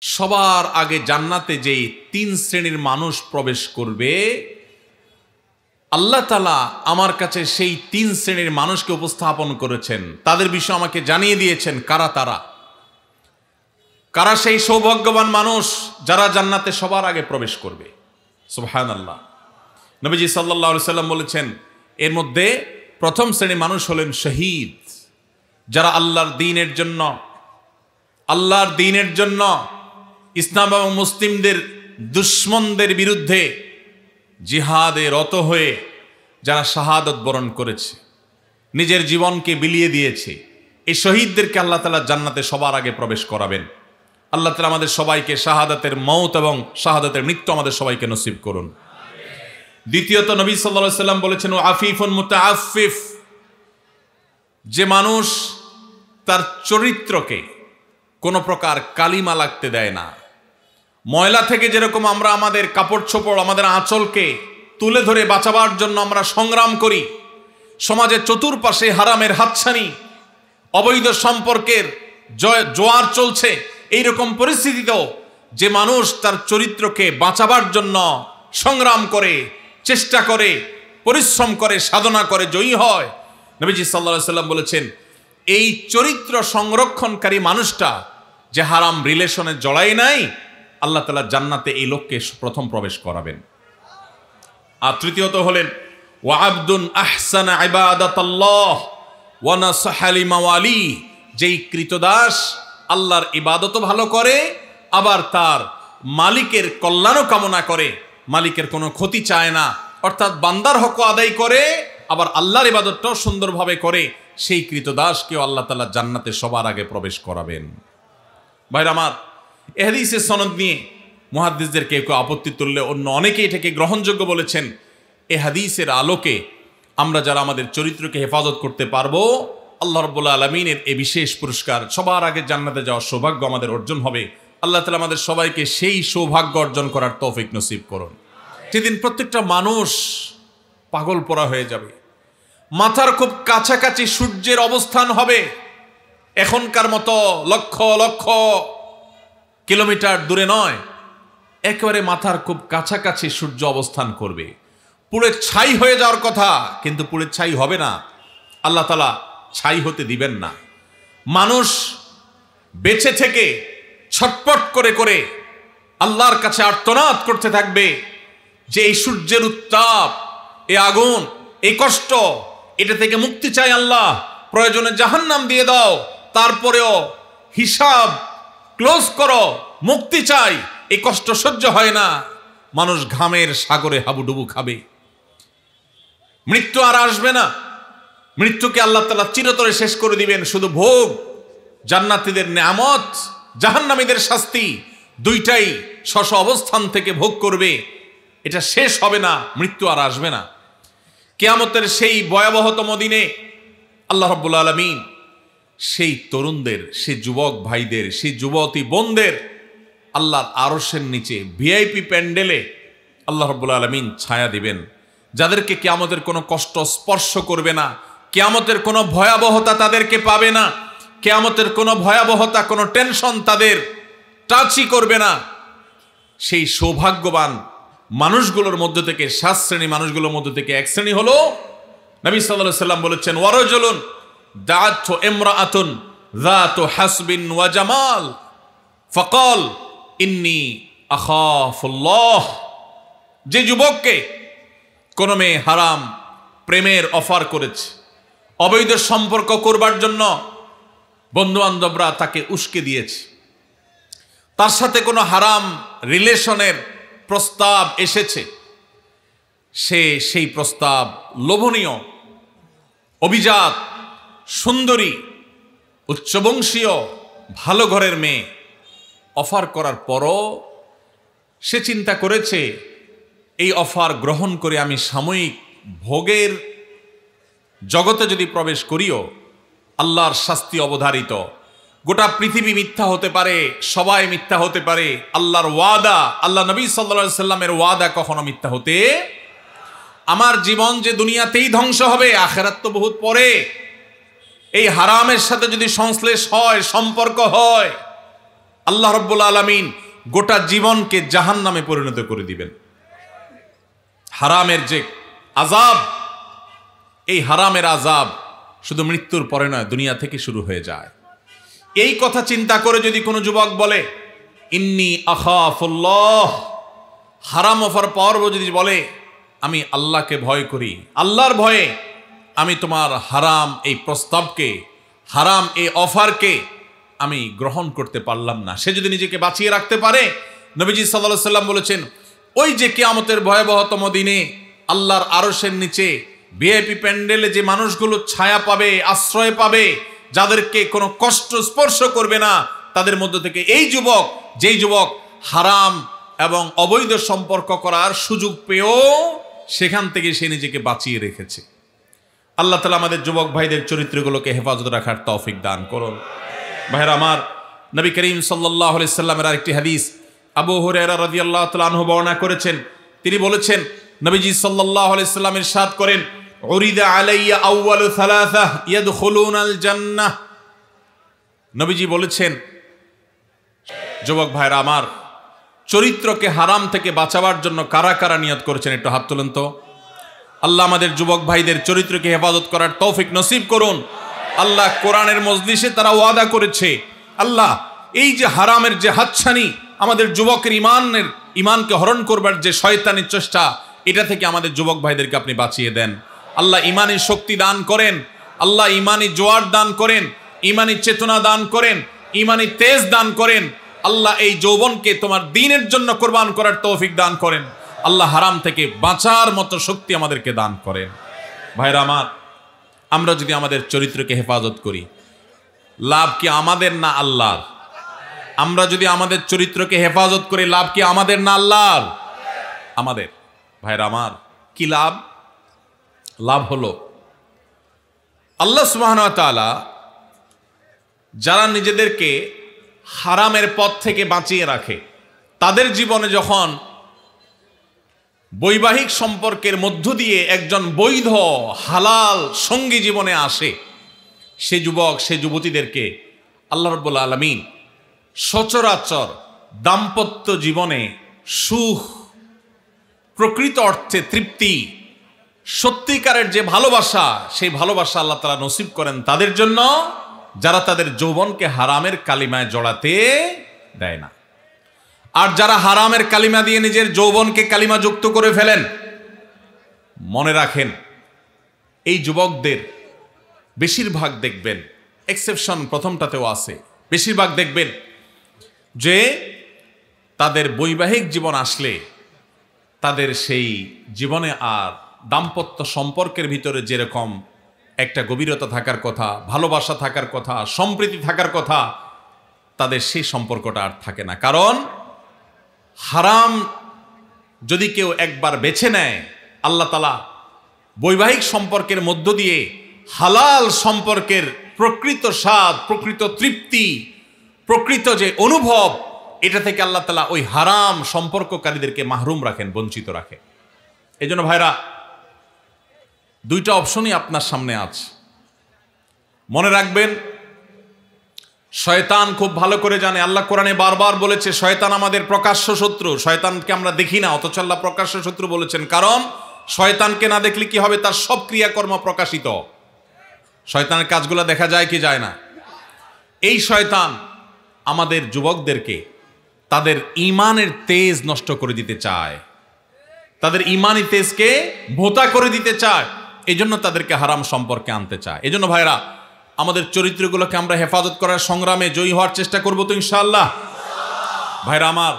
সবার আগে জান্নাতে যেই 3 শ্রেণীর মানুষ প্রবেশ করবে, আল্লাহ তাআলা আমার কাছে সেই 3 শ্রেণীর মানুষকে উপস্থাপন করেছেন। তাদের বিষয়ে আমাকে জানিয়ে দিয়েছেন কারা তারা, কারা সেই সৌভাগ্যবান মানুষ যারা জান্নাতে সবার আগে প্রবেশ করবে। সুবহানাল্লাহ। নবীজি সাল্লাল্লাহু আলাইহি সাল্লাম বলেছেন, এর মধ্যে প্রথম শ্রেণীর মানুষ হলেন শহীদ, যারা আল্লাহর দ্বীনের জন্য ইসলাম এবং মুসলিমদের দুশমনদের বিরুদ্ধে জিহাদে রত হয়ে যারা শাহাদত বরণ করেছে, নিজের জীবনকে বিলিয়ে দিয়েছে, এই শহীদদেরকে আল্লাহ তাআলা জান্নাতে সবার আগে প্রবেশ করাবেন। আল্লাহ তাআলা আমাদের সবাইকে শাহাদাতের মওত এবং শাহাদাতের মৃত্যু আমাদের সবাইকে নসিব করুন। দ্বিতীয়ত নবী সাল্লাল্লাহু আলাইহি সাল্লাম বলেছেন, আফিফুন মুতাআফফিফ, যে মানুষ তার চরিত্রকে কোনো প্রকার কালিমা লাগতে দেয় না। ময়লা থেকে যেরকম আমরা আমাদের কাপড় চোপড়, আমাদের আঁচলকে তুলে ধরে বাঁচাবার জন্য আমরা সংগ্রাম করি, সমাজের চতুর্পাশে হারামের হাতছানি, অবৈধ সম্পর্কের জোয়ার চলছে, এইরকম পরিস্থিতিতেও যে মানুষ তার চরিত্রকে বাঁচাবার জন্য সংগ্রাম করে, চেষ্টা করে, পরিশ্রম করে, সাধনা করে, জয়ী হয়, নবীজি সাল্লাল্লাহু আলাইহি সাল্লাম বলেছেন, এই চরিত্র সংরক্ষণকারী মানুষটা যে হারাম রিলেশনে জড়ায় নাই, আল্লাহ তাআলা জান্নাতে এই লোককে প্রথম প্রবেশ করাবেন। আর তৃতীয়ত হলেন ওয়া আবদুন আহসানা ইবাদাতাল্লাহ ওয়া নাসাহা লিমাওয়ালি, যেই কৃতদাস আল্লাহর ইবাদতও ভালো করে, আবার তার মালিকের কল্যাণও কামনা করে, মালিকের কোনো ক্ষতি চায় না, অর্থাৎ বান্দার হক আদায় করে, আবার আল্লাহর ইবাদতটাও সুন্দরভাবে করে, সেই কৃতদাসকেও আল্লাহ তাআলা জান্নাতে সবার আগে প্রবেশ করাবেন। ভাইরা আমার, এ হাদিসের সনদ নিয়ে মুহাদ্দিসদের কেউ কেউ আপত্তি তুললে অন্য অনেকে এটাকে গ্রহণযোগ্য বলেছেন। এ হাদিসের আলোকে আমরা যারা আমাদের চরিত্রকে হেফাজত করতে পারবো, আল্লাহ রাব্বুল আলামিনের এই বিশেষ পুরস্কার, সবার আগে জান্নাতে যাওয়ার সৌভাগ্য আমাদের অর্জন হবে। আল্লাহ তাআলা আমাদের সবাইকে সেই সৌভাগ্য অর্জন করার তৌফিক নসিব করুন। সেদিন প্রত্যেকটা মানুষ পাগল পড়া হয়ে যাবে, মাথার খুব কাছাকাছি সূর্যের অবস্থান হবে, এখনকার মতো লক্ষ লক্ষ কিলোমিটার দূরে নয়, একেবারে মাথার খুব কাছাকাছি সূর্য অবস্থান করবে। পুড়ে ছাই হয়ে যাওয়ার কথা, কিন্তু পুড়ে ছাই হবে না, আল্লাহ তাআলা ছাই হতে দিবেন না। মানুষ বেঁচে থেকে ছটপট করে করে আল্লাহর কাছে আর্তনাদ করতে থাকবে যে এই সূর্যের উত্তাপ, এই আগুন, এই কষ্ট, এটা থেকে মুক্তি চাই আল্লাহ, প্রয়োজনে জাহান্নাম দিয়ে দাও, তারপরেও হিসাব ক্লোজ করো, মুক্তি চাই, এই কষ্ট সহ্য হয় না। মানুষ ঘামের সাগরে হাবুডুবু খাবে, মৃত্যু আর আসবে না, মৃত্যুকে আল্লাহ তাআলা চিরতরে শেষ করে দিবেন। শুধু ভোগ, জান্নাতীদের নেয়ামত, জাহান্নামীদের শাস্তি, দুইটাই স্ব অবস্থান থেকে ভোগ করবে, এটা শেষ হবে না, মৃত্যু আর আসবে না। কিয়ামতের সেই ভয়াবহতম দিনে আল্লাহ রাব্বুল আলামিন সেই তরুণদের, সেই যুবক ভাইদের, সেই যুবতী বোনদের আল্লাহর আরশের নিচে ভিআইপি প্যান্ডেলে আল্লাহ রাব্বুল আলামিন ছায়া দিবেন, যাদেরকে কিয়ামতের কোনো কষ্ট স্পর্শ করবে না, কিয়ামতের কোনো ভয়াবহতা তাদেরকে পাবে না, কিয়ামতের কোনো ভয়াবহতা, কোনো টেনশন তাদের টাচই করবে না। সেই সৌভাগ্যবান মানুষগুলোর মধ্য থেকে, 7 শ্রেণী মানুষগুলোর মধ্য থেকে এক শ্রেণী হলো, নবী সাল্লাল্লাহু আলাইহি সাল্লাম বলেছেন, ওয়ারাজুলুন দাআতহু ইমরাআতুন যাতু হাসবিন ওয়া জামাল ফাকাল ইন্নী আখাফুল্লাহ, যে যুবককে কোন মেয়ে হারাম প্রেমের অফার করেছে, অবৈধ সম্পর্ক করবার জন্য বন্ধু বান্ধবরা তাকে উস্কে দিয়েছে, তার সাথে কোনো হারাম রিলেশনের প্রস্তাব এসেছে, সে সেই প্রস্তাব লোভনীয়, অভিজাত, সুন্দরী, উচ্চবংশীয়, ভালো ঘরের মেয়ে অফার করার পরও সে চিন্তা করেছে, এই অফার গ্রহণ করে আমি সাময়িক ভোগের জগতে যদি প্রবেশ করিও, আল্লাহর শাস্তি অবধারিত, গোটা পৃথিবী মিথ্যা হতে পারে, সবাই মিথ্যা হতে পারে, আল্লাহর ওয়াদা, আল্লাহ নবী সাল্লাল্লাহু আলাইহি সাল্লামের ওয়াদা কখনো মিথ্যা হতে, আমার জীবন যে দুনিয়াতেই ধ্বংস হবে, আখিরাত তো বহুত পরে, এই হারামের সাথে যদি সংশ্লেষ হয়, সম্পর্ক হয়, আল্লাহ রাব্বুল আলামিন গোটা জীবনকে জাহান্নামে পরিণত করে দিবেন। হারামের যে আযাব, এই হারামের আযাব শুধু মৃত্যুর পরে নয়, দুনিয়া থেকে শুরু হয়ে যায়। এই কথা চিন্তা করে যদি কোনো যুবক বলে ইন্নী আখাফুল্লাহ, হারাম অফার পাওয়ার যদি বলে আমি আল্লাহকে ভয় করি, আল্লাহর ভয়ে আমি তোমার হারাম এই প্রস্তাবকে, হারাম এই অফারকে আমি গ্রহণ করতে পারলাম না, সে যদি নিজেকে বাঁচিয়ে রাখতে পারে, নবীজি সাল্লাল্লাহু আলাইহি সাল্লাম বলেছেন ওই যে কিয়ামতের ভয়াবহতম দিনে আল্লাহর আরশের নিচে ভিআইপি প্যান্ডেলে যে মানুষগুলো ছায়া পাবে, আশ্রয় পাবে, যাদেরকে কোনো কষ্ট স্পর্শ করবে না, তাদের মধ্য থেকে এই যুবক, যেই যুবক হারাম এবং অবৈধ সম্পর্ক করার সুযোগ পেয়েও সেখান থেকে সে নিজেকে বাঁচিয়ে রেখেছে। আল্লাহ তাআলা আমাদের যুবক ভাইদের চরিত্রগুলোকে হেফাজত রাখার তৌফিক দান করুন। ভাইরা আমার, নবী করিম সাল্লাল্লাহু আলাইহি সাল্লামের আরেকটি হাদিস আবু হুরায়রা রাদিয়াল্লাহু তাআলা আনহু বর্ণনা করেছেন। তিনি বলেছেন, নবীজি সাল্লাল্লাহু আলাইহি সাল্লাম ইরশাদ করেন, উরিদা আলাইয়া আউয়ালু সালাসা ইয়াদখুলুনাল জান্নাহ। নবীজি বলেছেন, যুবক ভাইরা আমার, চরিত্রকে হারাম থেকে বাঁচাবার জন্য কারা কারা নিয়ত করেছেন একটু হাত তুলেন তো। আল্লাহ আমাদের যুবক ভাইদের চরিত্রকে হেফাজত করার তৌফিক নসিব করুন। আল্লাহ কোরআনের মজলিসে তারা ওয়াদা করেছে, আল্লাহ এই যে হারামের যে হাতছানি, আমাদের যুবকের ইমানকে হরণ করবার যে শয়তানের চেষ্টা, এটা থেকে আমাদের যুবক ভাইদেরকে আপনি বাঁচিয়ে দেন। আল্লাহ ইমানি শক্তি দান করেন, আল্লাহ ইমানি জোয়ার দান করেন, ইমানি চেতনা দান করেন, ইমানি তেজ দান করেন। আল্লাহ এই যৌবনকে তোমার দ্বীনের জন্য কোরবান করার তৌফিক দান করেন। আল্লাহ হারাম থেকে বাঁচার মতো শক্তি আমাদেরকে দান করেন। ভাইরা আমার, আমরা যদি আমাদের চরিত্রকে হেফাজত করি, লাভ কি আমাদের না আল্লাহর? আমরা যদি আমাদের চরিত্রকে হেফাজত করি, লাভ কি আমাদের না আল্লাহর? আমাদের। ভাইরা আমার, কি লাভ? লাভ হলো আল্লাহ সুবহানাহু ওয়া তাআলা যারা নিজেদেরকে হারামের পথ থেকে বাঁচিয়ে রাখে, তাদের জীবনে যখন বৈবাহিক সম্পর্কের মধ্য দিয়ে একজন বৈধ হালাল সঙ্গী জীবনে আসে, সে যুবক, সে যুবতীদেরকে আল্লাহ রাব্বুল আলামিন সচরাচর দাম্পত্য জীবনে সুখ, প্রকৃত অর্থে তৃপ্তি, সত্যিকারের যে ভালোবাসা, সেই ভালোবাসা আল্লাহ তাআলা নসিব করেন তাদের জন্য যারা তাদের যৌবনকে হারামের কালিমায় জড়াতে দেয় না। আর যারা হারামের কালিমা দিয়ে নিজের যৌবনকে কালিমা যুক্ত করে ফেলেন, মনে রাখেন এই যুবকদের বেশিরভাগ দেখবেন, এক্সেপশন প্রথমটাতেও আছে, বেশিরভাগ দেখবেন যে তাদের বৈবাহিক জীবন আসলে তাদের সেই জীবনে আর দাম্পত্য সম্পর্কের ভিতরে যেরকম একটা গভীরতা থাকার কথা, ভালোবাসা থাকার কথা, সম্প্রীতি থাকার কথা, তাদের সেই সম্পর্কটা আর থাকে না। কারণ হারাম যদি কেউ একবার বেছে নেয়, আল্লাহ তাআলা বৈবাহিক সম্পর্কের মধ্য দিয়ে হালাল সম্পর্কের প্রকৃত স্বাদ, প্রকৃত তৃপ্তি, প্রকৃত যে অনুভব, এটা থেকে আল্লাহ তাআলা ওই হারাম সম্পর্ককারীদেরকে মাহরুম রাখেন, বঞ্চিত রাখেন। এই জন্য ভাইরা, দুইটা অপশনই আপনার সামনে আছে। মনে রাখবেন, শয়তান খুব ভালো করে জানে, আল্লাহ কোরআনে বারবার বলেছে শয়তান আমাদের প্রকাশ্য শত্রু। শয়তানকে আমরা দেখি না, অথচ আল্লাহ প্রকাশ্য শত্রু বলেছেন। কারণ শয়তানকে না দেখলে কি হবে? তার সব ক্রিয়াকর্ম প্রকাশিত। শয়তানের কাজগুলো দেখা যায় কি যায় না? এই শয়তান আমাদের যুবকদেরকে তাদের ঈমানের তেজ নষ্ট করে দিতে চায়, তাদের ঈমানি তেজকে ভোঁতা করে দিতে চায়, এই জন্য তাদেরকে হারাম সম্পর্কে আনতে চায়। এই জন্য ভাইরা, আমাদের চরিত্রগুলোকে আমরা হেফাজত করার সংগ্রামে জয়ী হওয়ার চেষ্টা করবো তো ইনশাআল্লাহ। ভাইরা আমার,